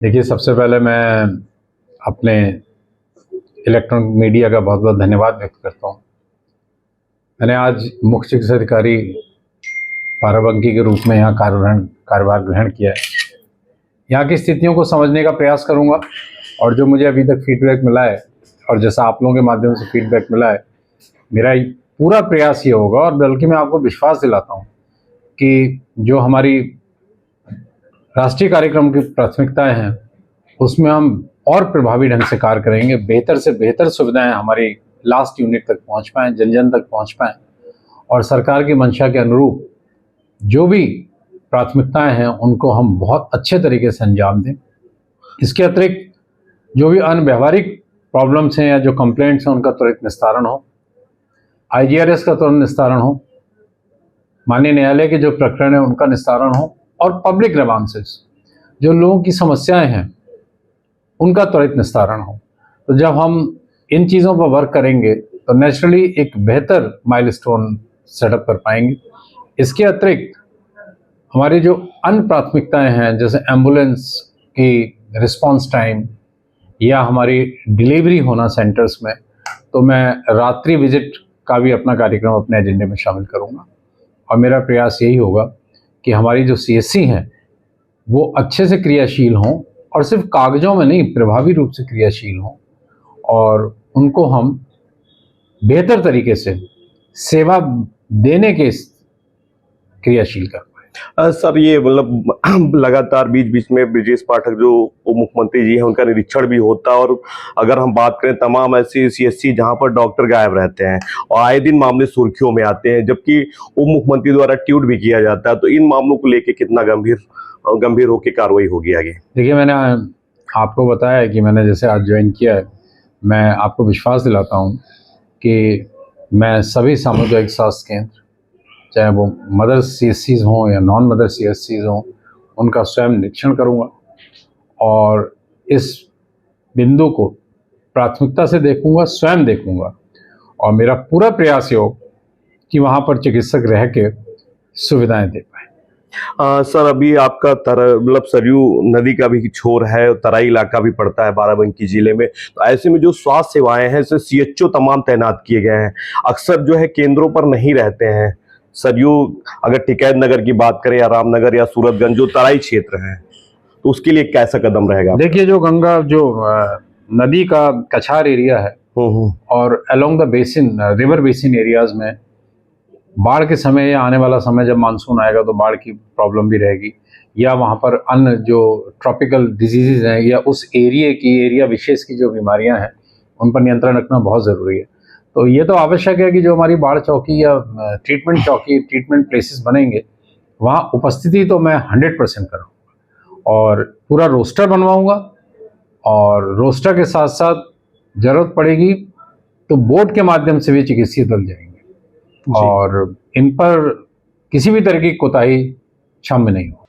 देखिए, सबसे पहले मैं अपने इलेक्ट्रॉनिक मीडिया का बहुत बहुत धन्यवाद व्यक्त करता हूँ। मैंने आज मुख्य चिकित्सा अधिकारी बाराबंकी के रूप में यहाँ कार्यभार ग्रहण किया है। यहाँ की स्थितियों को समझने का प्रयास करूँगा और जो मुझे अभी तक फीडबैक मिला है और जैसा आप लोगों के माध्यम से फीडबैक मिला है, मेरा पूरा प्रयास ये होगा और बल्कि मैं आपको विश्वास दिलाता हूँ कि जो हमारी राष्ट्रीय कार्यक्रम की प्राथमिकताएं हैं उसमें हम और प्रभावी ढंग से कार्य करेंगे। बेहतर से बेहतर सुविधाएं हमारी लास्ट यूनिट तक पहुंच पाएँ, जन जन तक पहुंच पाएँ और सरकार की मंशा के अनुरूप जो भी प्राथमिकताएं हैं उनको हम बहुत अच्छे तरीके से अंजाम दें। इसके अतिरिक्त जो भी अनव्यावहारिक प्रॉब्लम्स हैं या जो कंप्लेंट्स हैं उनका त्वरित निस्तारण हो, IGRS का तुरंत निस्तारण हो, माननीय न्यायालय के जो प्रकरण है उनका निस्तारण हो और पब्लिक ग्रीवेंसेस जो लोगों की समस्याएं हैं उनका त्वरित निस्तारण हो। तो जब हम इन चीज़ों पर वर्क करेंगे तो नेचुरली एक बेहतर माइलस्टोन सेटअप कर पाएंगे। इसके अतिरिक्त हमारी जो अन्य प्राथमिकताएं हैं जैसे एम्बुलेंस की रिस्पांस टाइम या हमारी डिलीवरी होना सेंटर्स में, तो मैं रात्रि विजिट का भी अपना कार्यक्रम अपने एजेंडे में शामिल करूंगा और मेरा प्रयास यही होगा कि हमारी जो CSC हैं वो अच्छे से क्रियाशील हों और सिर्फ कागजों में नहीं, प्रभावी रूप से क्रियाशील हों और उनको हम बेहतर तरीके से सेवा देने के क्रियाशील कर पाए। सर, ये मतलब लगातार बीच बीच में ब्रजेश पाठक जो उप मुख्यमंत्री जी हैं उनका निरीक्षण भी होता है और अगर हम बात करें तमाम ऐसी CSC जहां पर डॉक्टर गायब रहते हैं और आए दिन मामले सुर्खियों में आते हैं, जबकि उप मुख्यमंत्री द्वारा ट्वीट भी किया जाता है, तो इन मामलों को लेकर कितना गंभीर होकर कार्रवाई होगी आगे? देखिए, मैंने आपको बताया कि मैंने जैसे आज ज्वाइन किया है, मैं आपको विश्वास दिलाता हूँ कि मैं सभी सामुदायिक स्वास्थ्य केंद्र, चाहे वो मदर CSCs हों या नॉन मदर CSCs हों, उनका स्वयं निरीक्षण करूँगा और इस बिंदु को प्राथमिकता से देखूँगा, स्वयं देखूँगा और मेरा पूरा प्रयास ये हो कि वहाँ पर चिकित्सक रह के सुविधाएं दे पाए। सर, अभी आपका मतलब सरयू नदी का भी छोर है, तराई इलाका भी पड़ता है बाराबंकी जिले में, तो ऐसे में जो स्वास्थ्य सेवाएं हैं जैसे CHO तमाम तैनात किए गए हैं, अक्सर जो है केंद्रों पर नहीं रहते हैं। सरयू अगर टिकैत नगर की बात करें या रामनगर या सूरतगंज जो तराई क्षेत्र हैं, तो उसके लिए कैसा कदम रहेगा? देखिए, जो गंगा जो नदी का कछार एरिया है और along the basin, river basin areas में बाढ़ के समय या आने वाला समय जब मानसून आएगा तो बाढ़ की प्रॉब्लम भी रहेगी, या वहाँ पर अन्य जो ट्रॉपिकल डिजीज़ हैं या उस एरिया विशेष की जो बीमारियाँ हैं उन पर नियंत्रण रखना बहुत ज़रूरी है। तो ये तो आवश्यक है कि जो हमारी बाढ़ चौकी या ट्रीटमेंट चौकी, ट्रीटमेंट प्लेसेस बनेंगे वहाँ उपस्थिति तो मैं 100% करूँगा और पूरा रोस्टर बनवाऊँगा और रोस्टर के साथ साथ ज़रूरत पड़ेगी तो बोर्ड के माध्यम से भी चिकित्सीय दल जाएंगे और इन पर किसी भी तरह की कोताही क्षम्य नहीं हो।